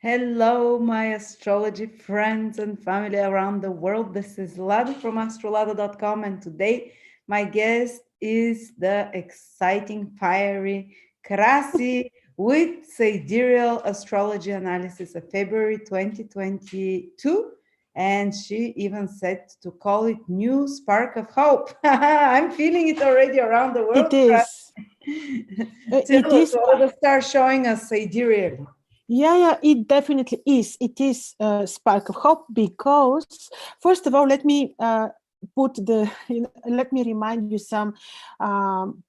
Hello, my astrology friends and family around the world. This is Lada from astrolada.com, and today my guest is the exciting, fiery Krasi with Sidereal astrology analysis of February 2022. And she even said to call it New Spark of Hope. I'm feeling it already around the world. It is. It Tell us is. what the star showing us Sidereal. Yeah, it definitely is. It is a spark of hope because, first of all, let me let me remind you some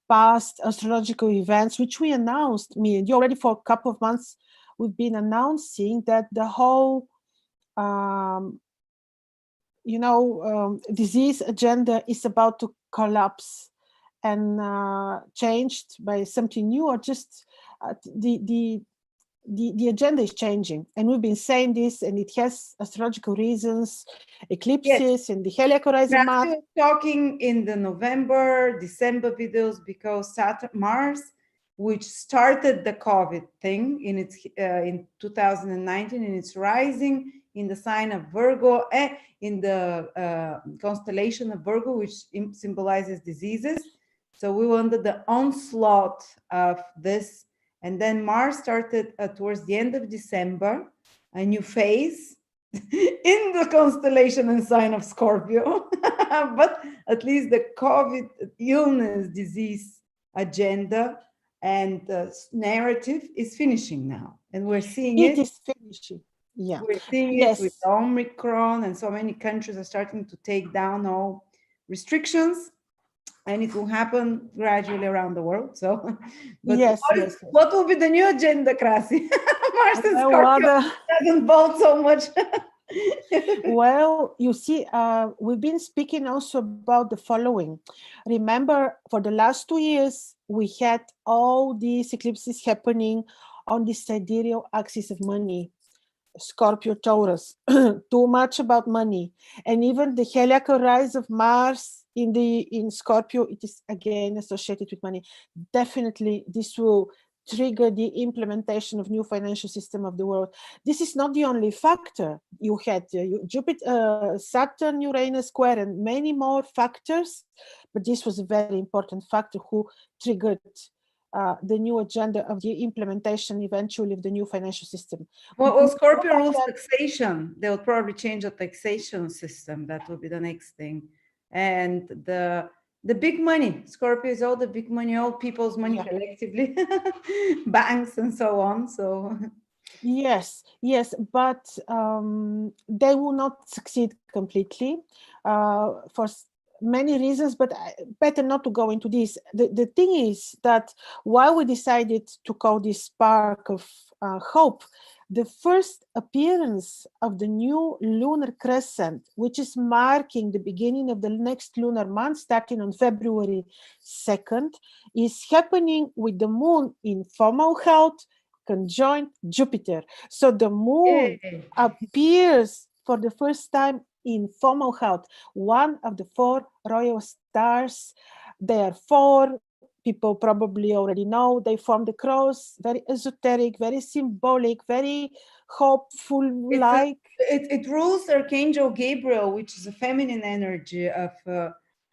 past astrological events which we announced. Me and you already for a couple of months. We've been announcing that the whole, disease agenda is about to collapse and changed by something new, or just the agenda is changing, and we've been saying this, and it has astrological reasons, eclipses and the heliac horizon Mars. Talking in the November, December videos because Mars, which started the COVID thing in 2019, and it's rising in the sign of Virgo, in the constellation of Virgo, which symbolizes diseases. So we wanted the onslaught of this. And then Mars started towards the end of December, a new phase in the constellation and sign of Scorpio. But at least the COVID illness, disease agenda and narrative is finishing now. And we're seeing it. It is finishing. Yeah. We're seeing it with Omicron, and so many countries are starting to take down all restrictions. And it will happen gradually around the world. So, but yes, what will be the new agenda, Krasi? Mars and Scorpio doesn't bolt so much. Well, you see, we've been speaking also about the following. Remember, for the last 2 years, we had all these eclipses happening on the sidereal axis of money. Scorpio, Taurus, too much about money. And even the heliacal rise of Mars in Scorpio, it is again associated with money. Definitely, this will trigger the implementation of new financial system of the world. This is not the only factor. You had Jupiter, Saturn, Uranus square, and many more factors, but this was a very important factor who triggered the new agenda of the implementation eventually of the new financial system. Well, Scorpio rules taxation. They'll probably change the taxation system. That will be the next thing. And the big money. Scorpio is all the big money, all people's money collectively, banks and so on. So yes, but they will not succeed completely for many reasons, but better not to go into this. The thing is that while we decided to call this spark of hope, the first appearance of the new lunar crescent, which is marking the beginning of the next lunar month, starting on February 2nd, is happening with the moon in formal health, conjoined Jupiter. So the moon appears for the first time in formal health, one of the 4 royal stars. There are 4. People probably already know. They form the cross, very esoteric, very symbolic, very hopeful. It rules Archangel Gabriel, which is a feminine energy of,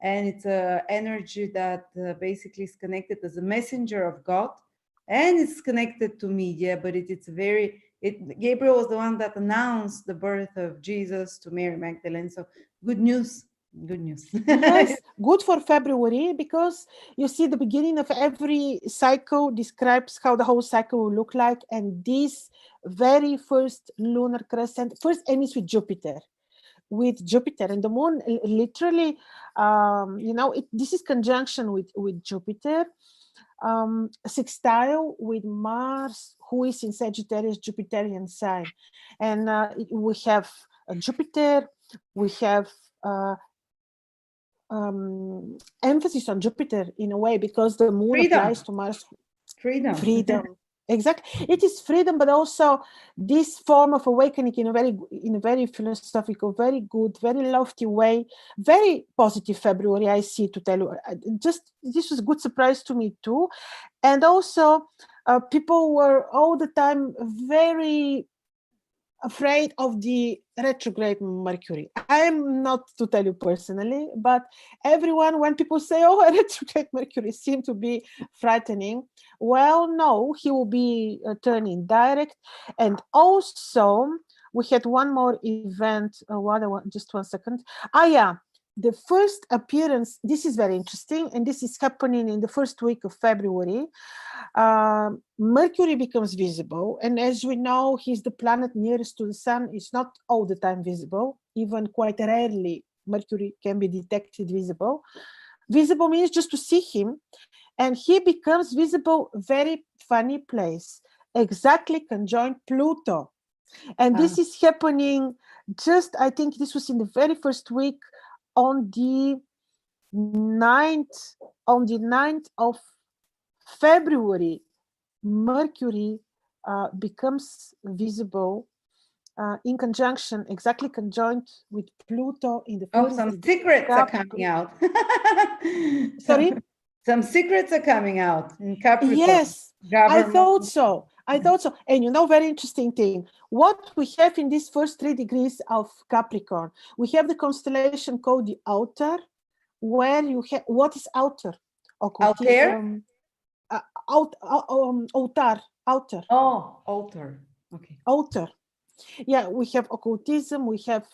and it's an energy that basically is connected as a messenger of God, and it's connected to media. But Gabriel was the one that announced the birth of Jesus to Mary Magdalene. So good news. Yes, good for February, because you see the beginning of every cycle describes how the whole cycle will look like. And this very first lunar crescent first ends with Jupiter. And the moon literally, this is conjunction with Jupiter, sextile with Mars, who is in Sagittarius, Jupiterian sign. And we have Jupiter, we have emphasis on Jupiter in a way, because the moon applies to Mars. Freedom. Exactly. It is freedom, but also this form of awakening in a very philosophical, very good, very lofty way. Very positive February, I see, to tell you. This was a good surprise to me too. And also people were all the time very afraid of the retrograde Mercury. I'm not to tell you personally, but everyone, when people say, oh, a retrograde Mercury seem to be frightening, well, no, he will be turning direct. And also, we had one more event. Just 1 second. Yeah. The first appearance, this is very interesting, and this is happening in the first week of February. Mercury becomes visible, and as we know, he's the planet nearest to the sun. It's not all the time visible. Even quite rarely, Mercury can be detected visible. Visible means just to see him, and he becomes visible, very funny place, exactly conjoined Pluto. And this is happening just, I think this was in the very first week, on the 9th of February, Mercury becomes visible in conjunction, exactly conjoined with Pluto in the first. Some secrets are coming out. Sorry? Some secrets are coming out in Capricorn. Yes, I thought so. And very interesting thing. What we have in these first 3 degrees of Capricorn, we have the constellation called the Outer, where you have, what is outer? Outer? Outer. Oh, outer. Okay. Outer. Yeah, we have occultism, we have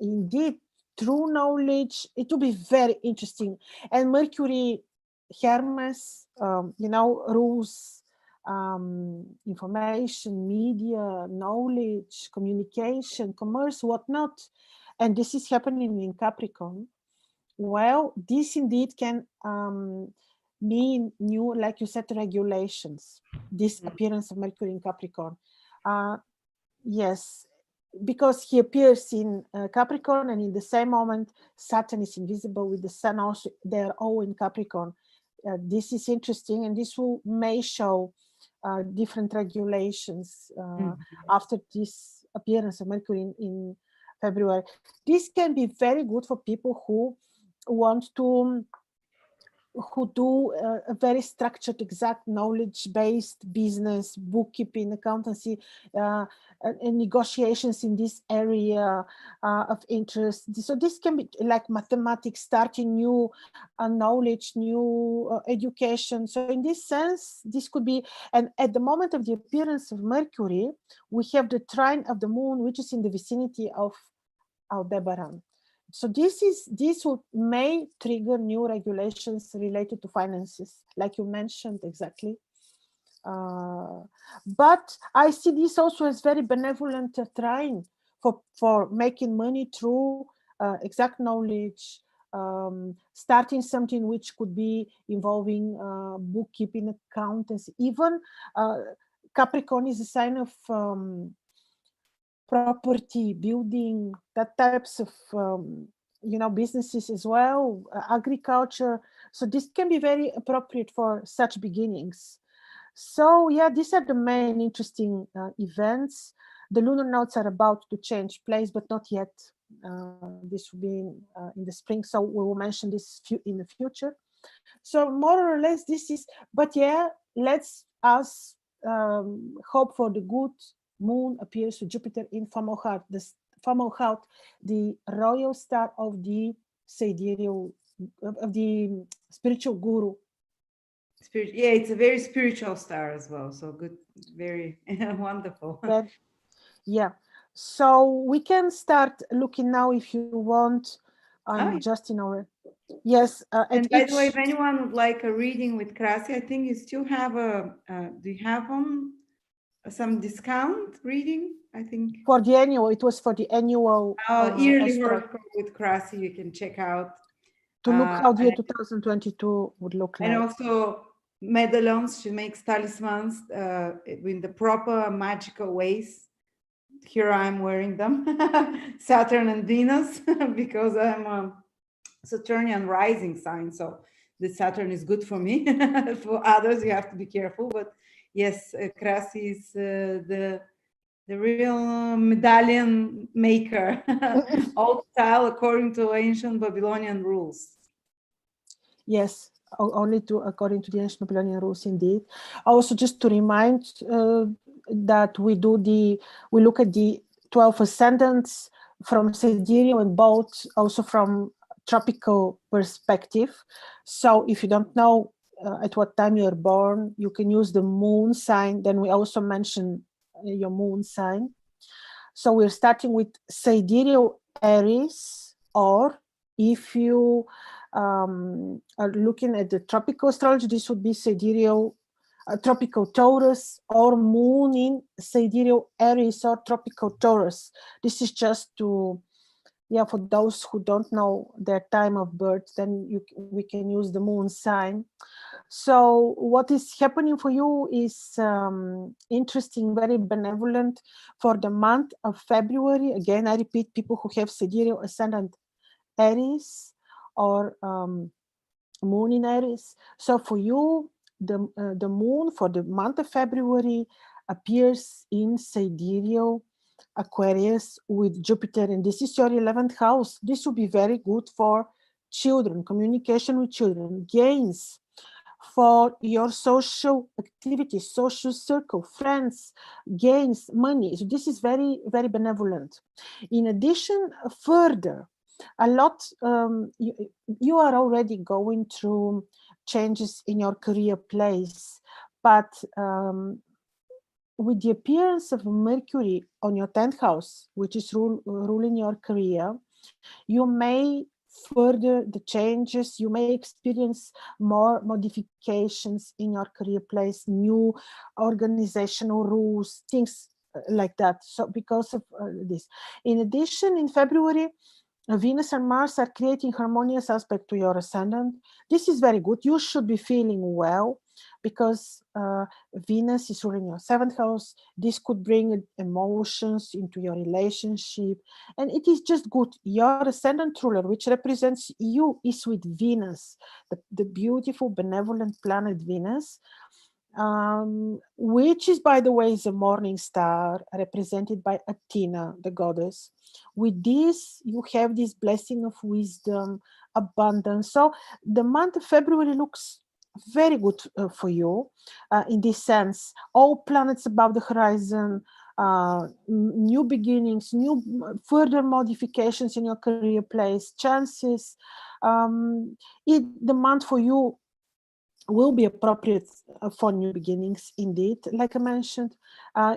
indeed true knowledge. It will be very interesting. And Mercury, Hermes, rules, information, media, knowledge, communication, commerce, whatnot. And this is happening in Capricorn. Well, this indeed can mean new, like you said, regulations. This appearance of Mercury in Capricorn. Yes, because he appears in Capricorn, and in the same moment, Saturn is invisible with the Sun also. They're all in Capricorn. This is interesting, and this may show different regulations after this appearance of Mercury in February. This can be very good for people who want to, who do a very structured, exact knowledge-based business, bookkeeping, accountancy, and negotiations in this area of interest. So this can be like mathematics, starting new knowledge, new education. So in this sense, this could be, and at the moment of the appearance of Mercury, we have the trine of the moon, which is in the vicinity of Aldebaran. So this may trigger new regulations related to finances, like you mentioned exactly. But I see this also as very benevolent trine for making money through exact knowledge, starting something which could be involving bookkeeping, accountancy. Even Capricorn is a sign of property, building, that types of businesses as well, agriculture. So this can be very appropriate for such beginnings. So yeah, these are the main interesting events. The lunar nodes are about to change place, but not yet. This will be in the spring, so we will mention this in the future. So more or less this is, but yeah, let's us hope for the good. Moon appears to Jupiter in Fomalhaut, the royal star of the Sidereal, of the spiritual guru. Yeah, it's a very spiritual star as well. So good, very wonderful. But, yeah, so we can start looking now if you want. Just in our yes. And by the way, if anyone would like a reading with Krasi, I think you still have a. Do you have some discount reading? I think for the annual. It was for the annual yearly horoscope with Krasi. You can check out to look how the year 2022 would look like. And also medallions. She makes talismans in the proper magical ways. Here I'm wearing them, Saturn and Venus, because I'm a Saturnian rising sign. So the Saturn is good for me. For others, you have to be careful. But yes, Krasi is the real medallion maker, old style according to ancient Babylonian rules. Yes, only according to the ancient Babylonian rules, indeed. Also, just to remind that we look at the 12 ascendants from sidereal and both also from tropical perspective. So if you don't know at what time you're born, you can use the moon sign. Then we also mention your moon sign. So we're starting with sidereal Aries, or if you are looking at the tropical astrology, this would be sidereal tropical Taurus, or moon in sidereal Aries or tropical Taurus. This is just to, yeah, for those who don't know their time of birth, then we can use the moon sign. So what is happening for you is interesting, very benevolent for the month of February. Again, I repeat, people who have sidereal ascendant Aries or moon in Aries. So for you, the moon for the month of February appears in sidereal Aquarius with Jupiter, and this is your 11th house. This will be very good for children, communication with children, gains for your social activities, social circle, friends, gains, money. So this is very, very benevolent. In addition, further, a lot, you are already going through changes in your career place, but with the appearance of Mercury on your 10th house, which is ruling your career, you may further the changes, you may experience more modifications in your career place, new organizational rules, things like that. So because of this. In addition, in February, Venus and Mars are creating harmonious aspect to your ascendant. This is very good. You should be feeling well because Venus is ruling your 7th house. This could bring emotions into your relationship. And it is just good. Your ascendant ruler, which represents you, is with Venus, the beautiful, benevolent planet Venus. Which is, by the way, is a morning star represented by Athena, the goddess. With this, you have this blessing of wisdom, abundance. So the month of February looks very good for you in this sense. All planets above the horizon, new beginnings, new further modifications in your career place, chances. The month for you will be appropriate for new beginnings, indeed, like I mentioned,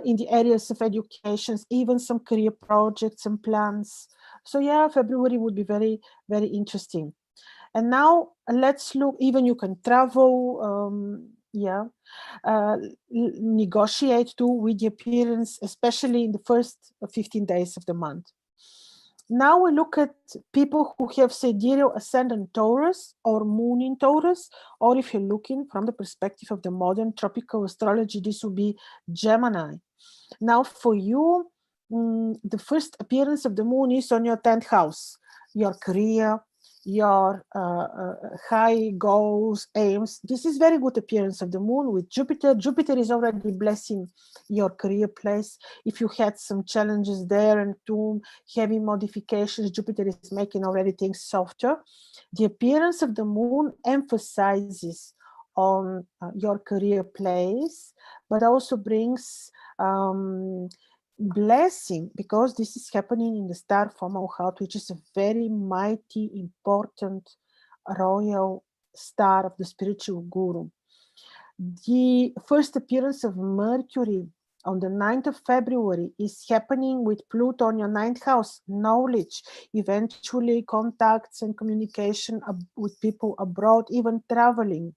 in the areas of education, even some career projects and plans. So yeah, February would be very, very interesting. And now let's look, even you can travel, negotiate too with the appearance, especially in the first 15 days of the month. Now we look at people who have sidereal ascendant Taurus or moon in Taurus, or if you're looking from the perspective of the modern tropical astrology, this will be Gemini. Now for you, the first appearance of the moon is on your 10th house, your career, your high goals, aims. This is very good appearance of the moon with Jupiter. Jupiter is already blessing your career place. If you had some challenges there and too heavy modifications, Jupiter is making already things softer. The appearance of the moon emphasizes on your career place, but also brings blessing, because this is happening in the star formal heart, which is a very mighty, important royal star of the spiritual guru. The first appearance of Mercury on the 9th of February is happening with Pluto on your 9th house, knowledge, eventually contacts and communication with people abroad, even traveling.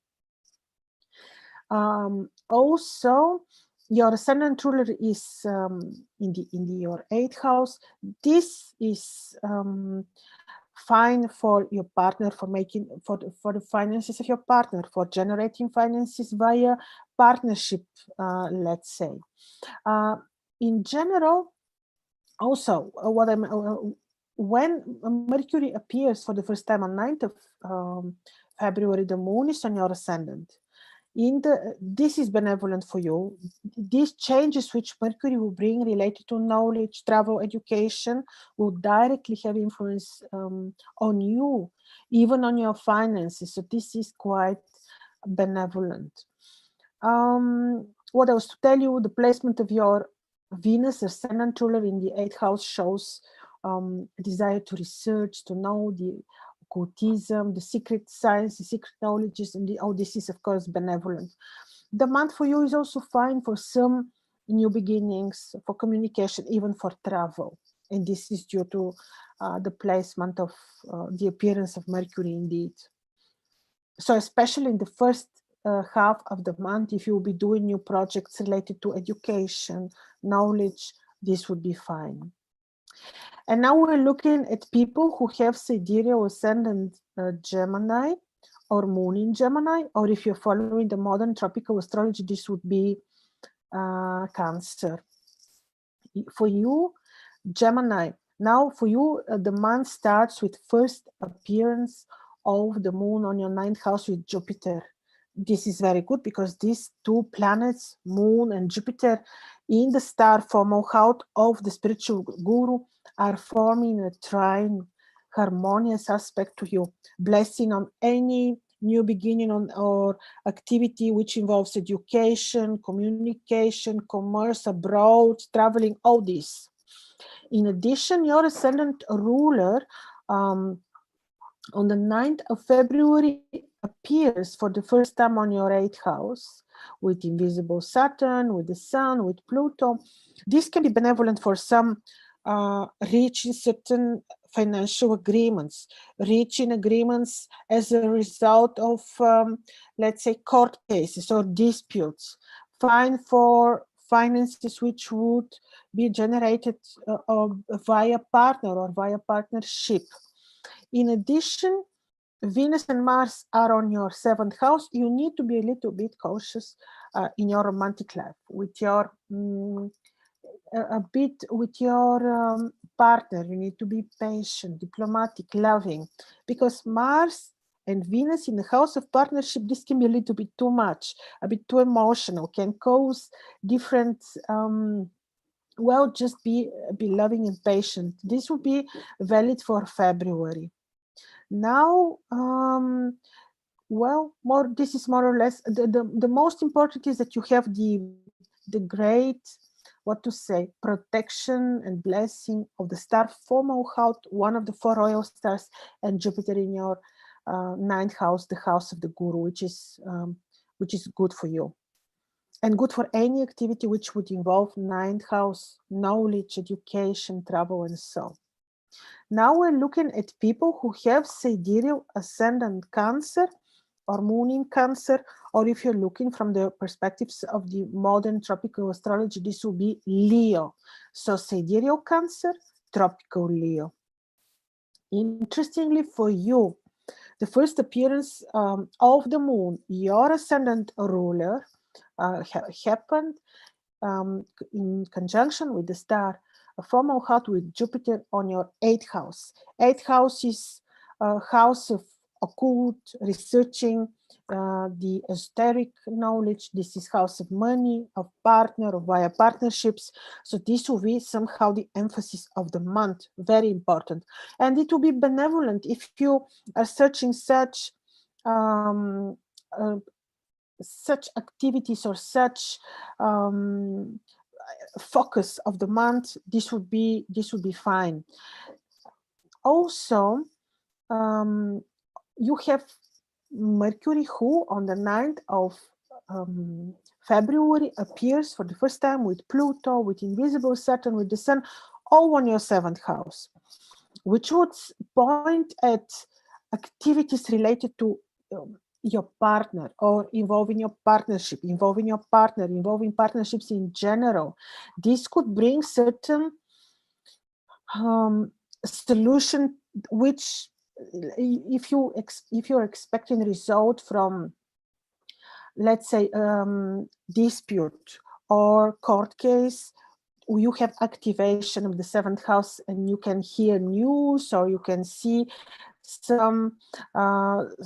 Also, your ascendant ruler is in your 8th house. This is fine for your partner, for making for the finances of your partner, for generating finances via partnership, let's say. In general, also when Mercury appears for the first time on 9th of February, the moon is on your ascendant. This is benevolent for you. These changes which Mercury will bring related to knowledge, travel, education will directly have influence on you, even on your finances. So this is quite benevolent. What else to tell you? The placement of your Venus, ascendant ruler in the 8th house, shows a desire to research, to know the occultism, the secret science, the secret knowledges, and all this is, of course, benevolent. The month for you is also fine for some new beginnings, for communication, even for travel. And this is due to the placement of the appearance of Mercury indeed. So especially in the first half of the month, if you'll be doing new projects related to education, knowledge, this would be fine. And now we're looking at people who have sidereal ascendant Gemini or moon in Gemini, or if you're following the modern tropical astrology, this would be Cancer. For you, Gemini, now for you, the month starts with first appearance of the moon on your 9th house with Jupiter. This is very good because these two planets, moon and Jupiter, in the star formal house of the spiritual guru are forming a trine, harmonious aspect to you, blessing on any new beginning on or activity which involves education, communication, commerce abroad, traveling, all this. In addition, your ascendant ruler on the 9th of February appears for the first time on your 8th house with invisible Saturn, with the Sun, with Pluto. This can be benevolent for some reaching certain financial agreements, reaching agreements as a result of, let's say, court cases or disputes, fine for finances which would be generated via partner or via partnership. In addition, Venus and Mars are on your 7th house. You need to be a little bit cautious in your romantic life with your a bit with your partner. You need to be patient, diplomatic, loving, because Mars and Venus in the house of partnership, this can be a little bit too much, a bit too emotional, can cause different well, just be loving and patient. This will be valid for February. Now, well, this is more or less the most important is that you have the great, what to say, protection and blessing of the star formal house, one of the 4 royal stars, and Jupiter in your 9th house, the house of the guru, which is good for you. And good for any activity which would involve 9th house, knowledge, education, travel, and so. Now we're looking at people who have sidereal ascendant Cancer or moon in Cancer, or if you're looking from the perspectives of the modern tropical astrology, this will be Leo. So sidereal Cancer, tropical Leo. Interestingly for you, the first appearance of the moon, your ascendant ruler, happened in conjunction with the star, a formal house with Jupiter on your 8th house. 8th house is a house of occult, researching the esoteric knowledge. This is house of money, of partner, or via partnerships. So this will be somehow the emphasis of the month, very important. And it will be benevolent if you are searching such activities or such focus of the month. This would be fine. Also, you have Mercury, who on the 9th of February appears for the first time with Pluto, with invisible Saturn, with the Sun, all on your 7th house, which would point at activities related to your partner or involving your partnership, involving your partner, involving partnerships in general. This could bring certain solution which, if you're expecting result from, let's say, dispute or court case, you have activation of the 7th house and you can hear news or you can see some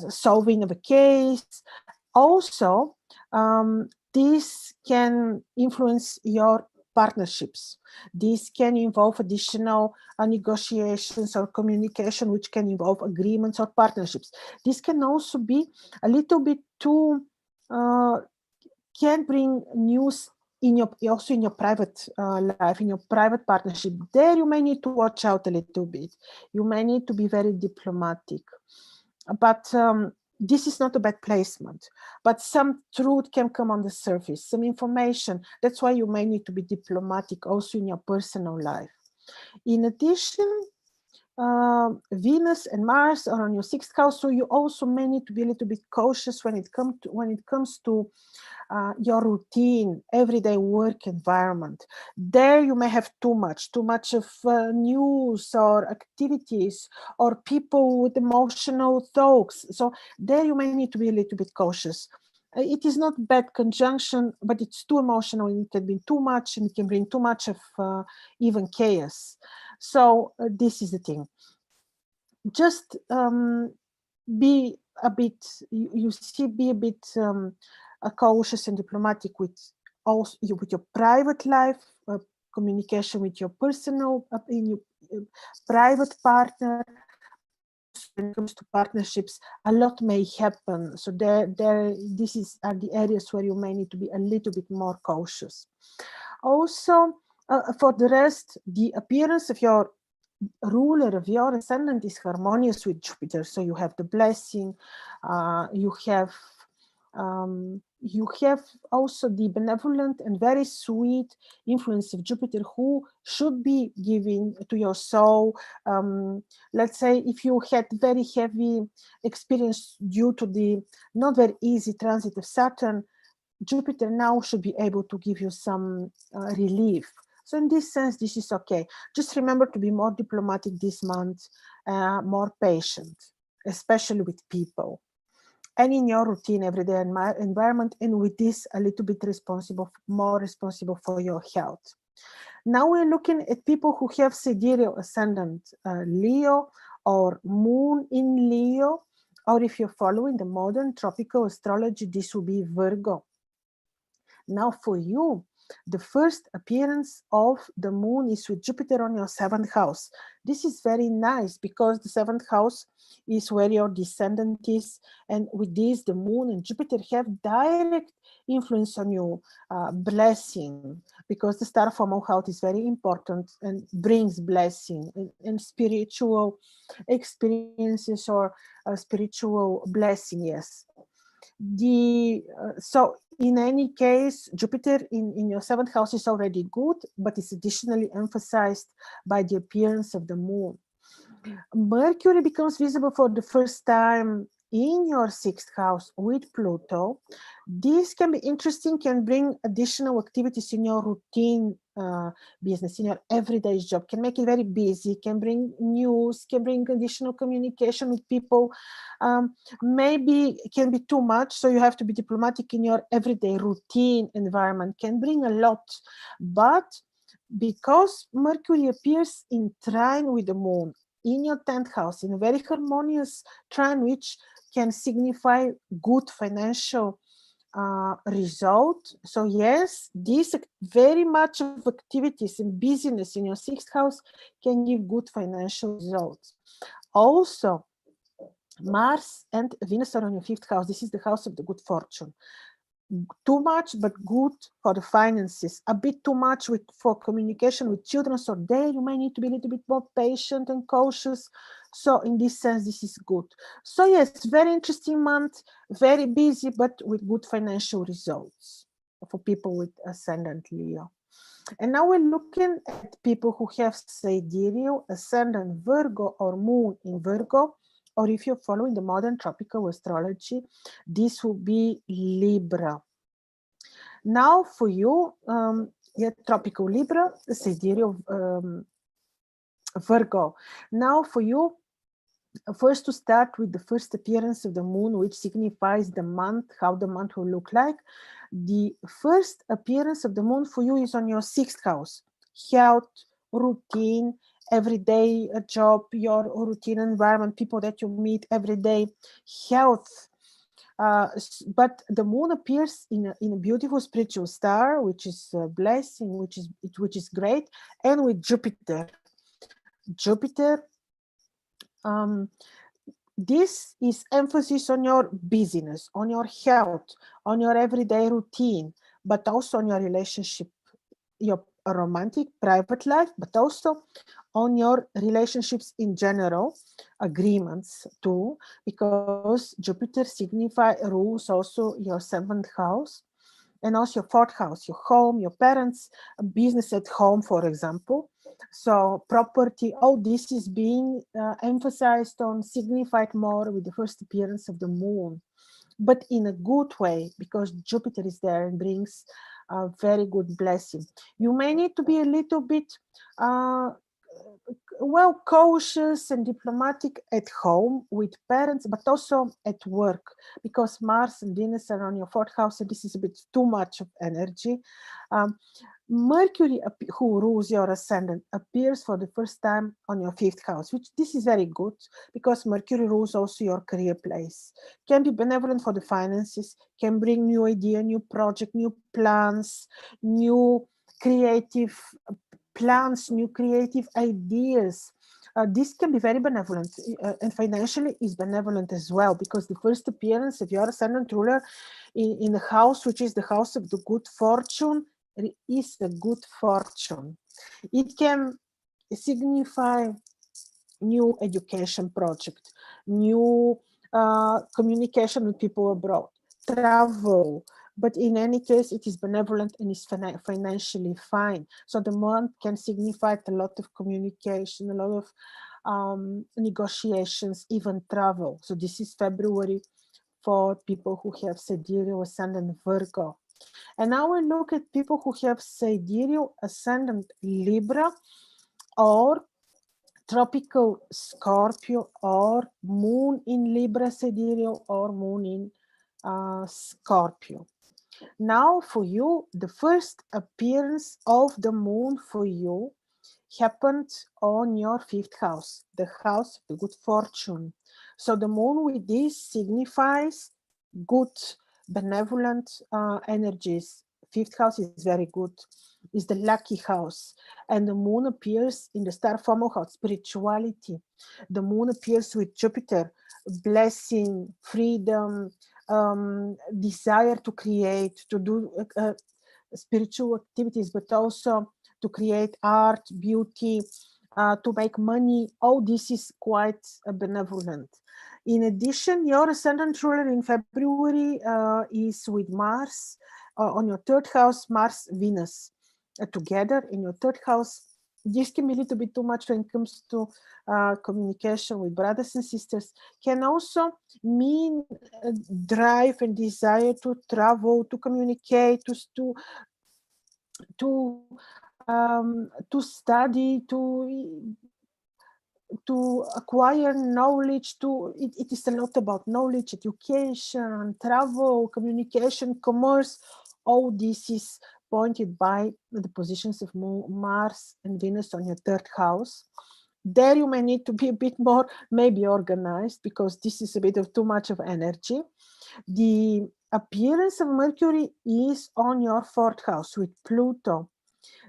solving of a case. Also, this can influence your partnerships. This can involve additional negotiations or communication, which can involve agreements or partnerships. This can also be a little bit too, can bring news also in your private life, in your private partnership, there you may need to watch out a little bit. You may need to be very diplomatic, but this is not a bad placement. But some truth can come on the surface, some information. That's why you may need to be diplomatic also in your personal life. In addition, Venus and Mars are on your 6th house, so you also may need to be a little bit cautious when it comes to your routine, everyday work environment. There you may have too much of news or activities or people with emotional thoughts. So there you may need to be a little bit cautious. It is not bad conjunction, but it's too emotional and it can be too much and it can bring too much of even chaos. So this is the thing. Just be a bit, be a bit cautious and diplomatic with your private life, communication with your personal, in your private partner. When it comes to partnerships, a lot may happen. So these are the areas where you may need to be a little bit more cautious. Also, for the rest, the appearance of your ruler of your ascendant is harmonious with Jupiter. So you have the blessing, you have also the benevolent and very sweet influence of Jupiter, who should be giving to your soul. Let's say if you had very heavy experience due to the not very easy transit of Saturn, Jupiter now should be able to give you some relief. So in this sense, this is okay. Just remember to be more diplomatic this month, more patient, especially with people. And in your routine, everyday environment, and with this, a little bit more responsible for your health. Now we're looking at people who have sidereal ascendant Leo or moon in Leo, or if you're following the modern tropical astrology, this will be Virgo. Now for you, the first appearance of the moon is with Jupiter on your 7th house. This is very nice because the 7th house is where your descendant is. And with this, the moon and Jupiter have direct influence on you, blessing, because the star of our house is very important and brings blessing and spiritual experiences or spiritual blessing, yes. So in any case, Jupiter in your 7th house is already good, but it's additionally emphasized by the appearance of the moon. Mercury becomes visible for the first time in your 6th house with Pluto. This can be interesting, can bring additional activities in your routine business, in your everyday job, can make it very busy, can bring news, can bring additional communication with people. Maybe it can be too much, so you have to be diplomatic in your everyday routine environment, can bring a lot. But because Mercury appears in trine with the moon in your 10th house, in a very harmonious trine, which can signify good financial result. So yes, this very much of activities and busyness in your 6th house can give good financial results. Also, Mars and Venus are on your 5th house. This is the house of the good fortune. Too much, but good for the finances. A bit too much for communication with children. So there you may need to be a little bit more patient and cautious. So in this sense, this is good. So yes, very interesting month, very busy, but with good financial results for people with ascendant Leo. And now we're looking at people who have sidereal, ascendant Virgo or moon in Virgo, or if you're following the modern tropical astrology, this will be Libra. Now for you, tropical Libra, sidereal Virgo. Now for you, first to start with the first appearance of the moon, which signifies the month, how the month will look like. The first appearance of the moon for you is on your 6th house. Health, routine, everyday job, your routine environment, people that you meet every day, health. But the moon appears in a beautiful spiritual star, which is a blessing, which is great, and with Jupiter. This is emphasis on your busyness, on your health, on your everyday routine, but also on your relationship, your romantic private life, but also on your relationships in general, agreements too, because Jupiter rules also your 7th house and also your 4th house, your home, your parents, business at home, for example. So property, all this is being emphasized on, signified more with the first appearance of the moon, but in a good way, because Jupiter is there and brings a very good blessing. You may need to be a little bit well, cautious and diplomatic at home with parents, but also at work, because Mars and Venus are on your 4th house, and this is a bit too much of energy. Mercury, who rules your ascendant, appears for the first time on your 5th house, which this is very good, because Mercury rules also your career place. Can be benevolent for the finances, can bring new idea, new project, new plans, new creative plans, new creative ideas. This can be very benevolent, and financially is benevolent as well, because the first appearance of your ascendant ruler in the house, which is the house of the good fortune, is a good fortune. It can signify new education project, new communication with people abroad, travel, but in any case, it is benevolent and is financially fine. So the month can signify a lot of communication, a lot of negotiations, even travel. So this is February for people who have Sidereal ascendant Virgo. And now we look at people who have Sidereal ascendant Libra or tropical Scorpio, or moon in Libra Sidereal, or moon in Scorpio. Now for you, the first appearance of the moon for you happened on your 5th house, the house of the good fortune. So the moon with this signifies good, benevolent energies. 5th house is very good, is the lucky house. And the moon appears in the star formal house, spirituality. The moon appears with Jupiter, blessing, freedom, desire to create, to do spiritual activities, but also to create art, beauty, to make money. All this is quite benevolent. In addition, your ascendant ruler in February is with Mars on your 3rd house, Mars, Venus together in your 3rd house. This can be a little bit too much when it comes to communication with brothers and sisters. Can also mean drive and desire to travel, to communicate, to study, to acquire knowledge. It is a lot about knowledge, education, travel, communication, commerce. All this is pointed by the positions of Mars and Venus on your 3rd house. There you may need to be a bit more maybe organized, because this is a bit of too much of energy. The appearance of Mercury is on your 4th house with Pluto.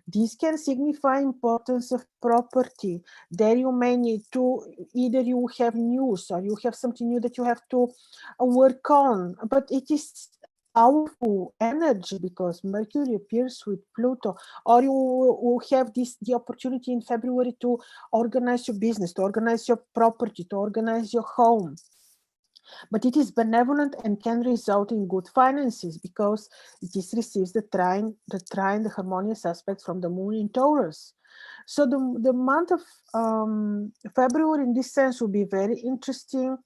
This can signify importance of property. There you may need to, either you have news or you have something new that you have to work on, but it is powerful energy because Mercury appears with Pluto. Or you will have the opportunity in February to organize your business, to organize your property, to organize your home. But it is benevolent and can result in good finances because this receives the harmonious aspect from the moon in Taurus. So the month of February in this sense will be very interesting,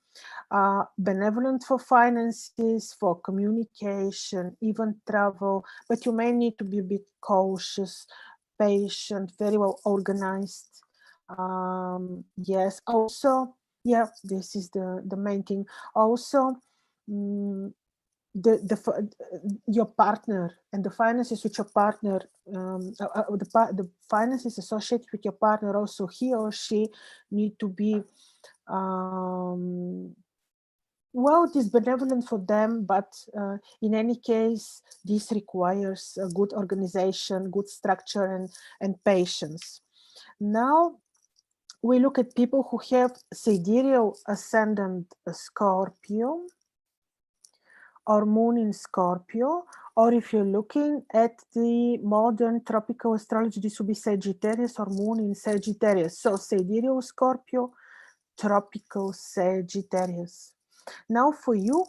benevolent for finances, for communication, even travel, but you may need to be a bit cautious, patient, very well organized. Yes, also, yeah, this is the main thing. Also, your partner and the finances with your partner, the finances associated with your partner, also he or she need to be well, it is benevolent for them, but in any case, this requires a good organization, good structure, and patience. Now we look at people who have sidereal ascendant Scorpio or moon in Scorpio, or if you're looking at the modern tropical astrology, this will be Sagittarius or moon in Sagittarius. So Sidereal Scorpio, tropical Sagittarius. Now for you,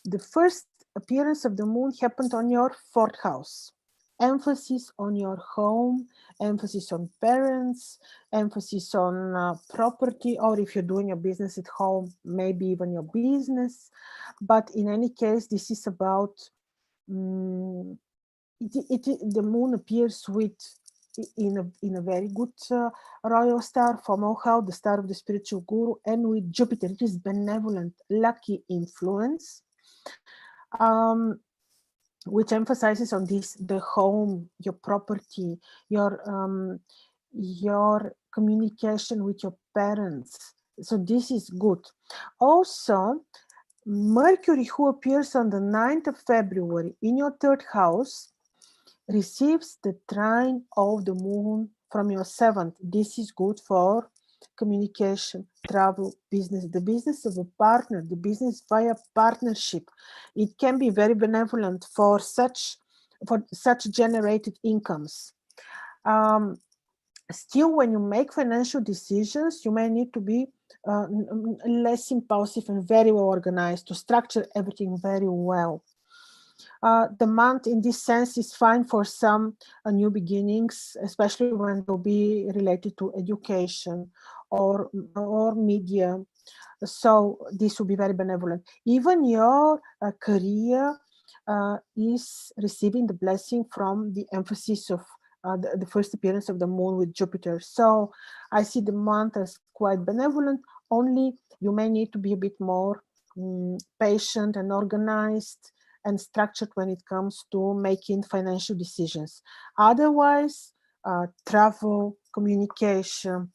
the first appearance of the moon happened on your 4th house. Emphasis on your home, emphasis on parents, emphasis on property, or if you're doing a business at home, maybe even your business. But in any case, this is about the moon appears with in a very good royal star, formal house, the star of the spiritual guru, and with Jupiter. It is benevolent, lucky influence, which emphasizes on this: the home, your property, your communication with your parents. So this is good. Also, Mercury, who appears on the 9th of February in your 3rd house, receives the trine of the moon from your 7th. This is good for communication, travel, business, the business of a partner, the business via partnership. It can be very benevolent for such generated incomes. Still, when you make financial decisions, you may need to be less impulsive and very well organized to structure everything very well. The month in this sense is fine for some new beginnings, especially when they'll be related to education or media. So this will be very benevolent. Even your career is receiving the blessing from the emphasis of the first appearance of the moon with Jupiter. So I see the month as quite benevolent, only you may need to be a bit more patient and organized and structured when it comes to making financial decisions. Otherwise, travel, communication,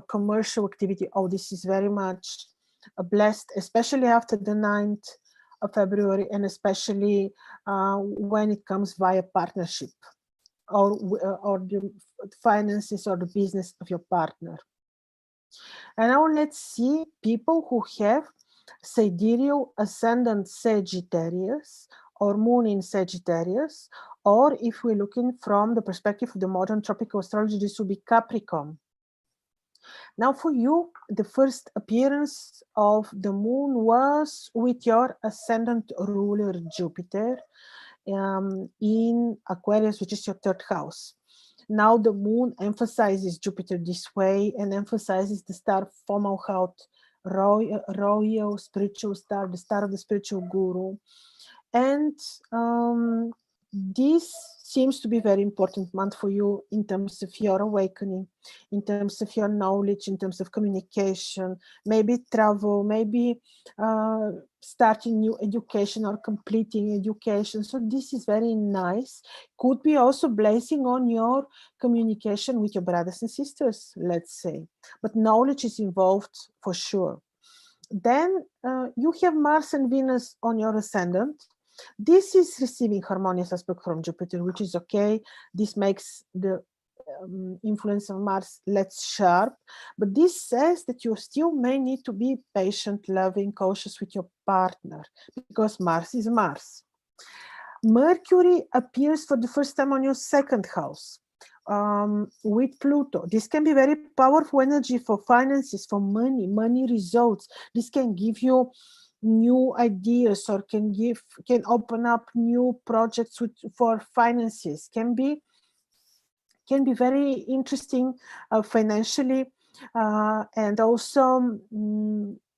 commercial activity, oh, this is very much blessed, especially after the 9th of February, and especially when it comes via partnership or the finances or the business of your partner. And now let's see people who have sidereal ascendant Sagittarius or moon in Sagittarius, or if we're looking from the perspective of the modern tropical astrology, this will be Capricorn. Now for you, the first appearance of the moon was with your ascendant ruler Jupiter in Aquarius, which is your 3rd house. Now the moon emphasizes Jupiter this way and emphasizes the star formal house, royal spiritual star, the star of the spiritual guru. And this seems to be a very important month for you in terms of your awakening, in terms of your knowledge, in terms of communication, maybe travel, maybe starting new education or completing education. So this is very nice. Could be also blessing on your communication with your brothers and sisters, let's say. But knowledge is involved for sure. Then you have Mars and Venus on your ascendant. This is receiving harmonious aspect from Jupiter, which is okay. This makes the influence of Mars less sharp, but this says that you still may need to be patient, loving, cautious with your partner, because Mars is Mars. Mercury appears for the first time on your 2nd house with Pluto. This can be very powerful energy for finances, for money results. This can give you new ideas or can open up new projects for finances, can be very interesting financially, and also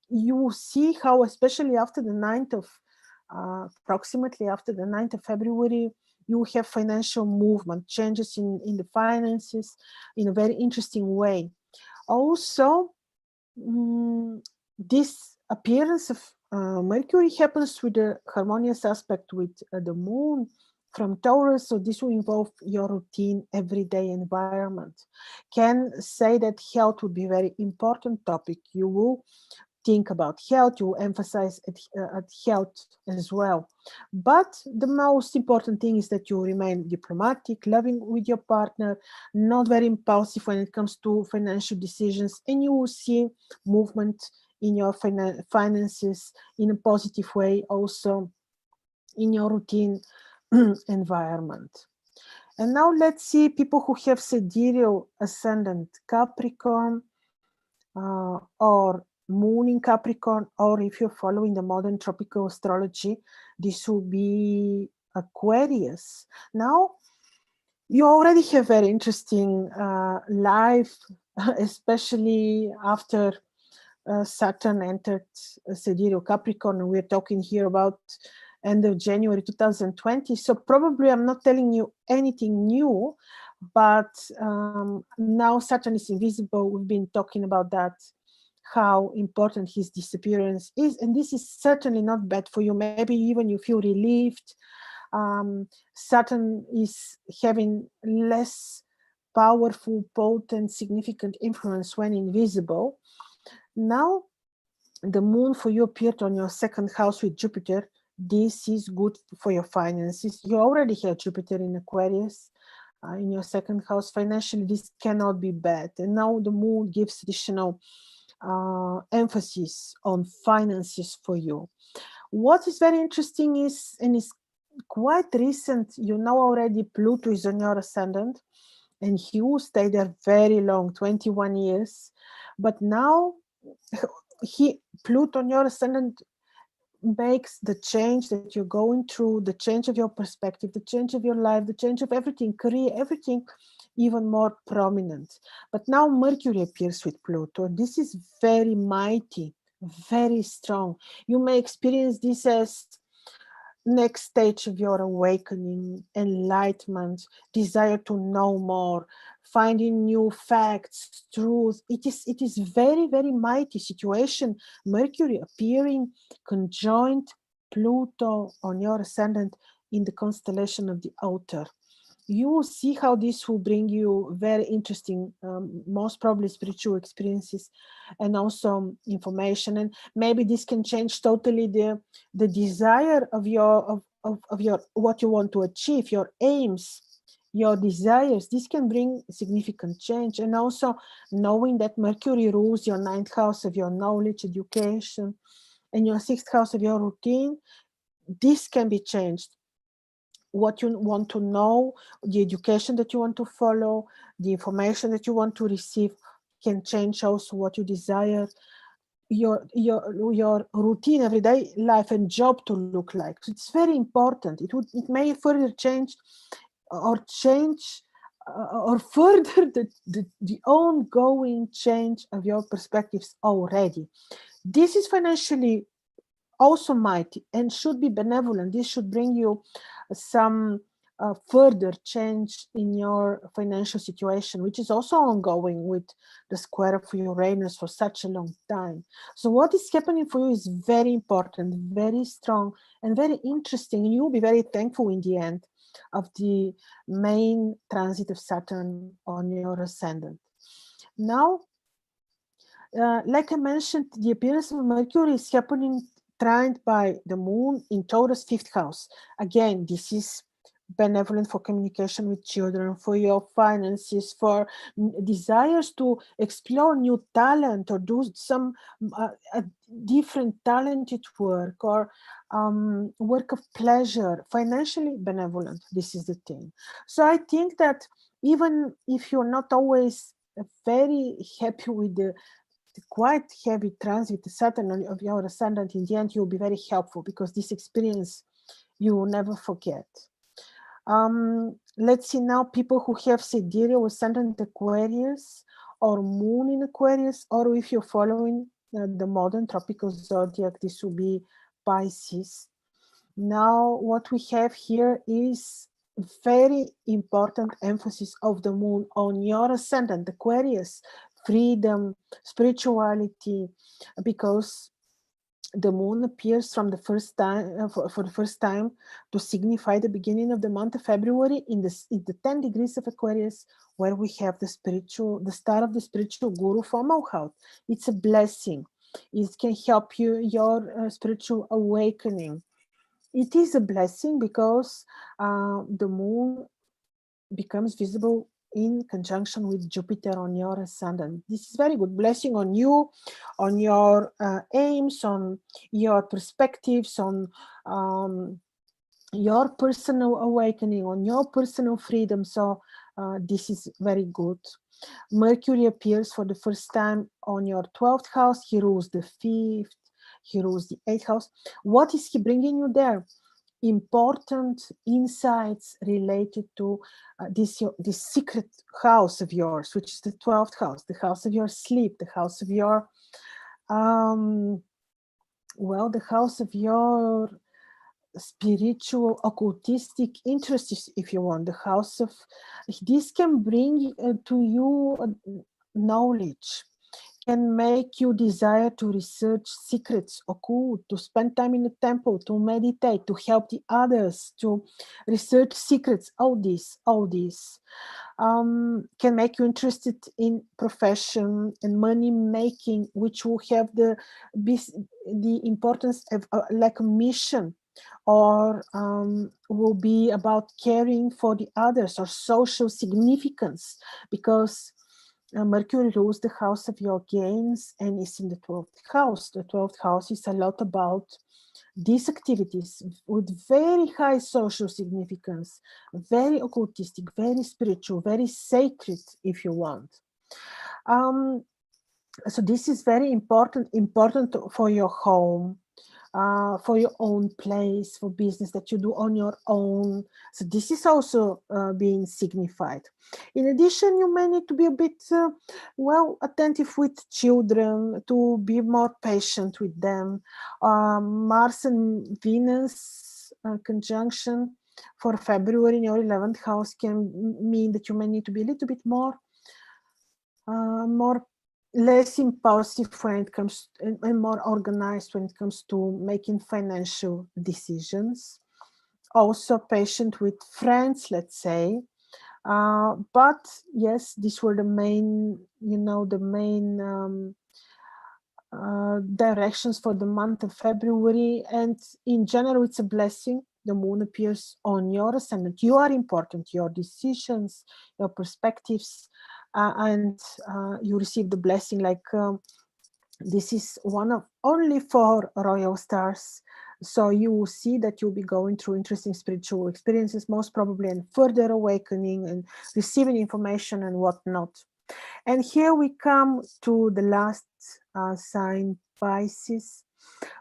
you see how, especially after the 9th of approximately after the 9th of February, you have financial movement, changes in the finances in a very interesting way. Also, this appearance of Mercury happens with a harmonious aspect with the moon from Taurus, so this will involve your routine, everyday environment. Can say that health would be a very important topic. You will think about health, you will emphasize at health as well. But the most important thing is that you remain diplomatic, loving with your partner, not very impulsive when it comes to financial decisions, and you will see movement in your finances in a positive way, also in your routine environment. And now let's see people who have sidereal ascendant Capricorn or moon in Capricorn, or if you're following the modern tropical astrology, this will be Aquarius. Now, you already have very interesting life, especially after Saturn entered sidereal Capricorn, and we're talking here about end of January 2020. So probably I'm not telling you anything new, but now Saturn is invisible. We've been talking about that, how important his disappearance is, and this is certainly not bad for you. Maybe even you feel relieved. Saturn is having less powerful, potent, significant influence when invisible. Now, the moon for you appeared on your second house with Jupiter. This is good for your finances. You already have Jupiter in Aquarius in your second house. Financially, this cannot be bad. And now the moon gives additional emphasis on finances for you. What is very interesting is, and is quite recent, you know already, Pluto is on your ascendant, and he will stay there very long, 21 years. But now, Pluto on your ascendant makes the change that you're going through, the change of your perspective, the change of your life, the change of everything, career, everything, even more prominent. But now Mercury appears with Pluto. This is very mighty, very strong. You may experience this as next stage of your awakening, enlightenment, desire to know more, finding new facts, truth. It is very, very mighty situation. Mercury appearing conjoined Pluto on your ascendant in the constellation of the Outer. You will see how this will bring you very interesting, most probably spiritual experiences, and also information. And maybe this can change totally the desire of your what you want to achieve, your aims, your desires. This can bring significant change. And also knowing that Mercury rules your ninth house of your knowledge, education, and your sixth house of your routine, this can be changed. What you want to know, the education that you want to follow, the information that you want to receive can change also what you desire, your routine, everyday life and job to look like. So it's very important. It may further change or further the ongoing change of your perspectives already. This is financially also mighty and should be benevolent. This should bring you some further change in your financial situation, which is also ongoing with the square of Uranus for such a long time. So what is happening for you is very important, very strong, and very interesting. And you'll be very thankful in the end of the main transit of Saturn on your ascendant. Now, like I mentioned, the appearance of Mercury is happening trined by the moon in Taurus, fifth house. Again, this is benevolent for communication with children, for your finances, for desires to explore new talent or do some different talented work or work of pleasure. Financially benevolent, this is the thing. So I think that even if you're not always very happy with the quite heavy transit Saturn of your ascendant, in the end you'll be very helpful, because this experience you will never forget. Let's see now people who have sidereal ascendant Aquarius or moon in Aquarius, or if you're following the modern tropical zodiac, this will be Pisces. Now what we have here is very important emphasis of the moon on your ascendant Aquarius, freedom, spirituality, because the moon appears from the first time for the first time to signify the beginning of the month of February in the 10 degrees of Aquarius, where we have the start of the spiritual guru for Malhaut. It's a blessing. It can help you your spiritual awakening. It is a blessing because the moon becomes visible in conjunction with Jupiter on your ascendant. This is very good blessing on you, on your aims, on your perspectives, on your personal awakening, on your personal freedom. So this is very good. Mercury appears for the first time on your 12th house. He rules the 5th, he rules the 8th house. What is he bringing you there? Important insights related to this secret house of yours, which is the 12th house, the house of your sleep, the house of your the house of your spiritual occultistic interests, if you want. The house of this can bring to you knowledge, can make you desire to research secrets, occult, to spend time in the temple, to meditate, to help the others, to research secrets. All this can make you interested in profession and money making, which will have the importance of like a mission, or will be about caring for the others, or social significance, because Mercury rules the house of your gains and is in the 12th house. The 12th house is a lot about these activities with very high social significance, very occultistic, very spiritual, very sacred, if you want. So this is very important for your home, for your own place, for business that you do on your own. So this is also being signified. In addition, you may need to be a bit attentive with children, to be more patient with them. Mars and Venus conjunction for February in your 11th house can mean that you may need to be a little bit more less impulsive when it comes to, and more organized when it comes to making financial decisions. Also patient with friends, let's say. But yes, these were the main, directions for the month of February. And in general, it's a blessing. The moon appears on your ascendant. You are important, your decisions, your perspectives, and you receive the blessing. Like this is one of only 4 royal stars. So you will see that you'll be going through interesting spiritual experiences, most probably, and further awakening and receiving information and whatnot. And here we come to the last sign, Pisces.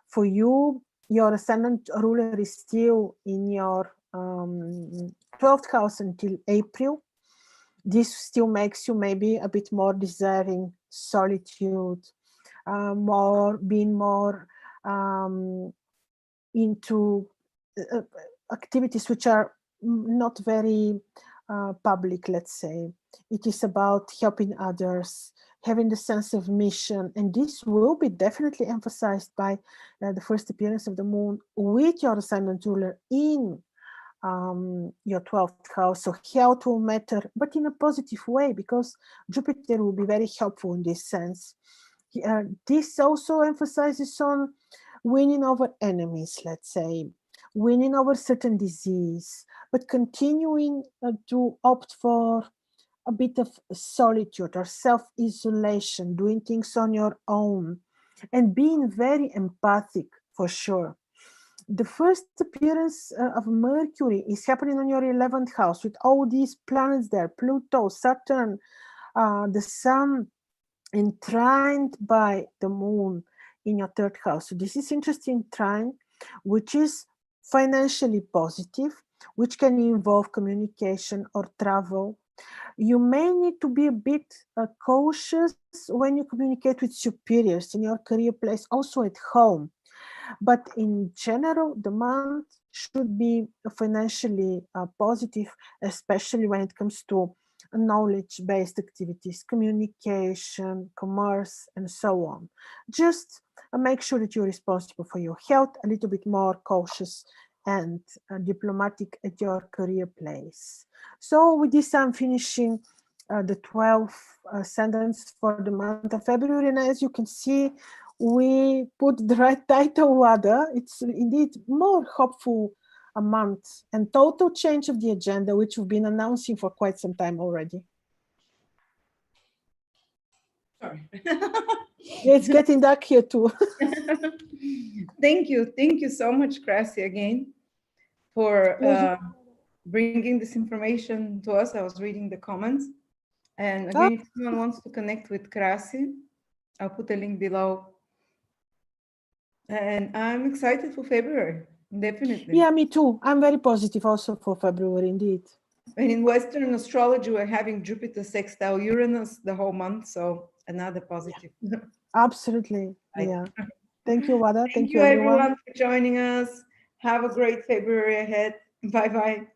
For you, your ascendant ruler is still in your 12th house until April. This still makes you maybe a bit more desiring solitude, being more into activities which are not very public, let's say. It is about helping others, having the sense of mission, and this will be definitely emphasized by the first appearance of the moon with your ascendant ruler in your 12th house. So health will matter, but in a positive way, because Jupiter will be very helpful in this sense. This also emphasizes on winning over enemies, let's say, winning over certain disease, but continuing to opt for a bit of solitude or self-isolation, doing things on your own, and being very empathic, for sure. The first appearance of Mercury is happening on your 11th house with all these planets there, Pluto, Saturn, the Sun, entrained by the Moon in your 3rd house. So this is interesting trine, which is financially positive, which can involve communication or travel. You may need to be a bit cautious when you communicate with superiors in your career place, also at home. But in general, the month should be financially positive, especially when it comes to knowledge-based activities, communication, commerce, and so on. Just make sure that you're responsible for your health, a little bit more cautious and diplomatic at your career place. So with this, I'm finishing the 12 ascendants for the month of February. And as you can see, we put the right title, Wada. It's indeed more hopeful a month and total change of the agenda, which we've been announcing for quite some time already. Sorry. It's getting dark here too. Thank you so much, Krasi, again, for bringing this information to us. I was reading the comments, and again, if anyone wants to connect with Krasi, I'll put a link below. And I'm excited for February, definitely. Yeah, me too. I'm very positive also for February, indeed. And in Western astrology, we're having Jupiter sextile Uranus the whole month, so another positive. Yeah. Absolutely. Yeah. Thank you, Wada. Thank you, everyone, for joining us. Have a great February ahead. Bye-bye.